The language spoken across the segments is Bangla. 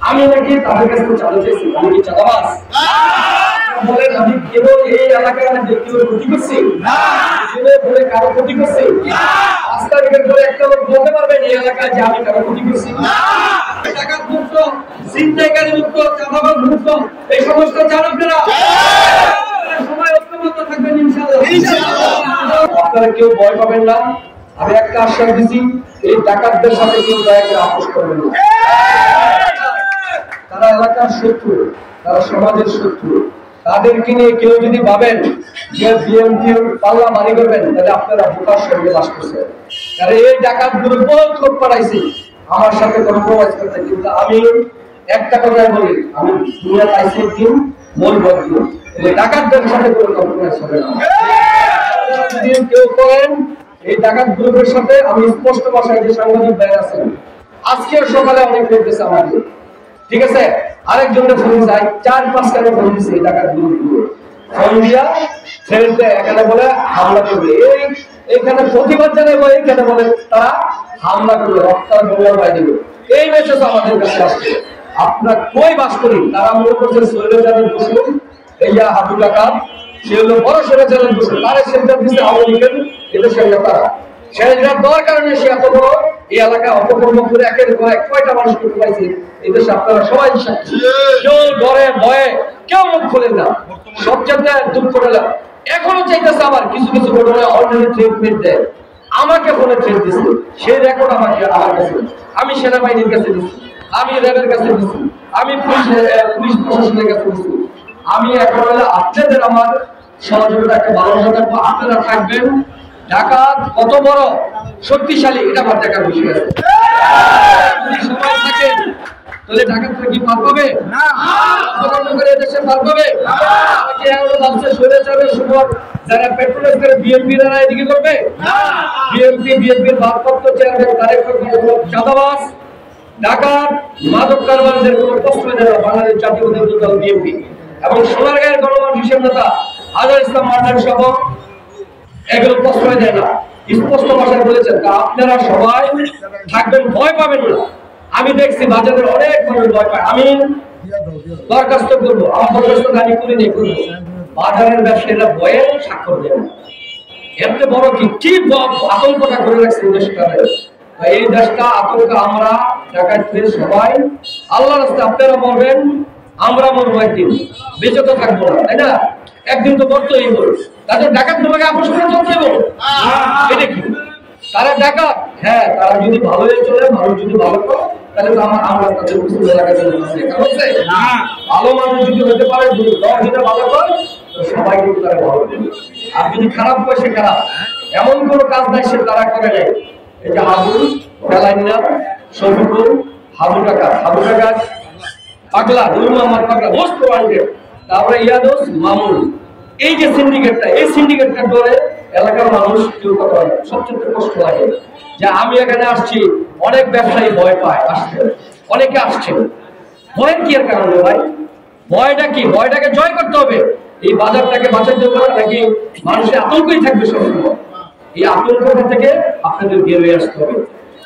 আমি নাকি তাদের কাছে চাঁদা চাইছি, আমি কি চাঁদাবাজ? বলেন আমি কেবল এই এলাকায় আমি ব্যক্তিগত ক্ষতি করছি না, বলে কারো ক্ষতি করছি না, রাস্তাঘাটের করে একটা লোক বলতে পারবেন এই এলাকায় যে আমি কারো ক্ষতি করছি না। টাকা মুক্ত, ছিনতাইকারী মুক্ত, চাঁদাবাজ মুক্ত, এই সমস্ত চান আপনারা সবাই ঐক্যবদ্ধ থাকবেন ইনশাআল্লাহ। আপনারা কেউ ভয় পাবেন না, আমি একটা আশ্বাস দিচ্ছি, এই ডাকাতদের সাথে কেউ দয়া করে আপোষ করবেন না। তারা এলাকার শত্রু, তারা সমাজের শত্রু, তাদেরকে নিয়ে কেউ যদি ভাবেন যে বিএনপির পাল্লা মারি করবেন, তাহলে আপনারা বোকার সঙ্গে বাস করছেন। কারণ এই ডাকাতগুলো বহুত লোক পাঠাইছি আমার সাথে কম্প্রোমাইজ করতে, কিন্তু আমি একটা কথাই বলি, আমি দুনিয়া পাইছি একদিন মূল বদল, ডাকাতদের সাথে কোনো কম্প্রোমাইজ হবে না। যদি কেউ করেন এই ডাকাত গ্রুপের সাথে, আমি স্পষ্ট ভাষায় যে সাংবাদিক ভাইরা আছেন, আজকে সকালে অনেক লোক গেছে আমাদের, ঠিক আছে, আরেকজনের ফোন যায় 4-5 কানে ফোন দিচ্ছে এই ডাকাত গ্রুপগুলো, ফোন দিয়া ছেড়ে এখানে বলে হামলা করবে, এইখানে প্রতিবাদ জানাবো, এইখানে বলে তারা হামলা করবে, রক্তার গোলা পাই দেবে। এই মেসেজ আমাদের কাছে আসছে। আপনার কই বাস করি, তারা মনে করছে সৈন্যজানের দোষী এইয়া হাবু ডাকাত, সে হলো বড় সৈন্যজানের দোষী, তারা সেন্টার দিচ্ছে আওয়ামী লীগের এদেশের নেতারা, সেটা দেওয়ার কারণে সে এত বড় এই এলাকায় অপকর্ম করে একের পর এক কয়টা মানুষ করতে পারছে এদেশে। আপনারা সবাই সাক্ষী, কেউ ডরে ভয়ে কেউ মুখ খোলেন না, সবচেয়ে দুঃখ পেলাম এখনো চাইতেছে আমার কিছু কিছু ঘটনায় অলরেডি ট্রিটমেন্ট দেয়, আমাকে ফোনে ট্রিট দিচ্ছে, সেই রেকর্ড আমাকে আমার কাছে, আমি সেনাবাহিনীর কাছে দিচ্ছি, আমি র্যাবের কাছে দিচ্ছি, আমি পুলিশ প্রশাসনের কাছে দিচ্ছি। আমি এখন আপনাদের আমার সহযোগিতা একটা ভালোবাসা থাকবো, আপনারা থাকবেন। ডাকাত কত বড় শক্তিশালী এটা আমার দেখার বিষয় আছে। যদি সবাই থাকেন তাহলে ডাকাতরা কি পার পাবে না, অপকর্ম করে এদেশে পার পাবে না। কি এগুলো ভাবছে সরে যাবে সুমন যারা পেট্রোলের করে বিএনপি দ্বারা এদিকে করবে না, বিএনপির ভারপ্রাপ্ত চেয়ারম্যান তারেক রহমান চাঁদাবাজ, ডাকাত, মাদক কারবারিদের কোনো প্রশ্ন দেয় না বাংলাদেশ জাতীয়তাবাদী দল বিএনপি এবং সোনারগাঁয়ের গণমানুষের নেতা আজহার ইসলাম মান্নান সহ এগুলো প্রশ্রয় দেয় না, স্পষ্ট ভাষায় বলেছেন। আপনারা সবাই থাকবেন, ভয় পাবেন না। আমি দেখছি বাজারের অনেক মানুষ ভয় পায়, আমি দরখাস্ত করবো, আমার দরখাস্ত আমি করে নিয়ে করবো, বাজারের ব্যবসায়ীরা ভয়ে স্বাক্ষর দেয় না। এত বড় কি আতঙ্কটা করে রাখছে দেশটা, এই দেশটা আতঙ্ক। আমরা ডাকাত সবাই আল্লাহর রাস্তায়, আপনারা মরবেন আমরা মরবো, একদিন বেঁচে তো থাকবো না, তাই না? একদিন তো মরতেই হল, তাদের ডাকাত তোমাকে আপোষ করে চলতে হবে, এটা কি তারা ডাকাত? হ্যাঁ, তারা যদি ভালো হয়ে চলে, মানুষ যদি ভালো করে, তাহলে তো আমরা তাদের ভালো মানুষ যদি হতে পারে, যদি 10 জনে ভালো করে সবাই কিন্তু তারা ভালো করবে। আর যদি খারাপ হয় সে খারাপ, এমন কোন কাজ নাই সে তারা করে নেয়। এই যে হাবু ফেলাইনা, শফিকুল, হাবু ডাকাত পাগলা, নুর মোহাম্মদ পাগলা, মোস্ট ওয়ান্টেড, তারপরে ইয়াদোস মামুন, এই যে সিন্ডিকেটটা, এই সিন্ডিকেটটা ধরে এলাকার মানুষ কেউ কথা হয়। সবচেয়ে কষ্ট লাগে যে আমি এখানে আসছি, অনেক ব্যবসায়ী ভয় পায় আসছে, অনেকে আসছে, ভয়ের কি এর কারণে ভাই? ভয়টা কি? ভয়টাকে জয় করতে হবে, এই বাজারটাকে বাঁচাতে হবে, নাকি মানুষের আতঙ্কই থাকবে সবসময়? এই আতঙ্কটা থেকে আপনাদের বের হয়ে আসতে হবে।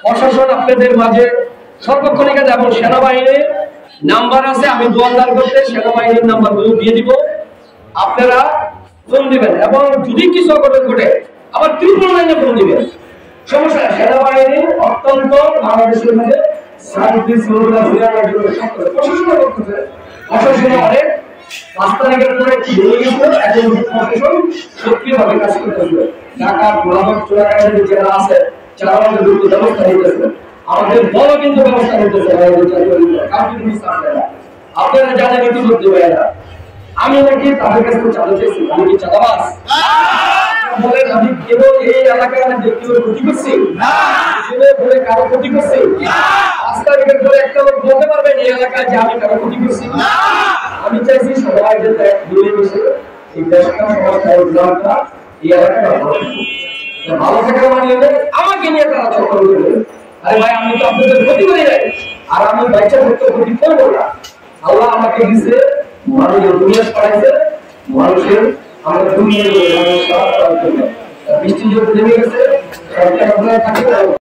প্রশাসন আপনাদের মাঝে সর্বক্ষণিক আছে, এবং সেনাবাহিনীর নাম্বার আছে, আমি দোয়ানদার করতে সেনাবাহিনীর নাম্বারগুলো দিয়ে দিব, আপনারা ফোন দিবেন, এবং যদি কিছু অঘটন ঘটে আবার ত্রিপুরা লাইনে ফোন দিবেন, সমস্যা। সেনাবাহিনী অত্যন্ত বাংলাদেশের মধ্যে শান্তি শৃঙ্খলা ফিরানোর জন্য প্রশাসন করতেছে, প্রশাসন অনেক 5 তারিখের পরে কি হয়ে গেছে, এখন প্রশাসন সক্রিয়ভাবে কাজ করতেছে। ঢাকা গোলাবাগ চোরাকাটারি যারা আছে যারা আমাদের দ্রুত ব্যবস্থা নিতেছে, আমাদের দলও কিন্তু ব্যবস্থা নিতেছে। আপনারা জানেন ইতিমধ্যে ভাইয়েরা, আমি নাকি তাদের কাছে চাঁদা চাইছি, আমি কি চাঁদাবাজ? বলেন আমি কেবল এই এলাকায় আমি ব্যক্তিগত ক্ষতি করছি না, বলে কারো ক্ষতি করছি না, রাস্তাঘাটের করে একটা লোক বলতে পারবেন এই এলাকায় যে আমি কারো ক্ষতি করছি না। আমি চাইছি সবাই যাতে মিলেমিশে এই দেশটা সমাজটা এই এলাকাটা ভালো থাকা মানে আমাকে নিয়ে তারা চক্র করবে। আরে ভাই, আমি তো আপনাদের ক্ষতি করি নাই, আর আমি বাচ্চা থাকতে ক্ষতি করবো না। আল্লাহ আমাকে দিছে, মানুষের দুনিয়া ছড়াইছে, মানুষের আমাদের দুনিয়া বৃষ্টি যদি নেমে গেছে সরকার থাকে।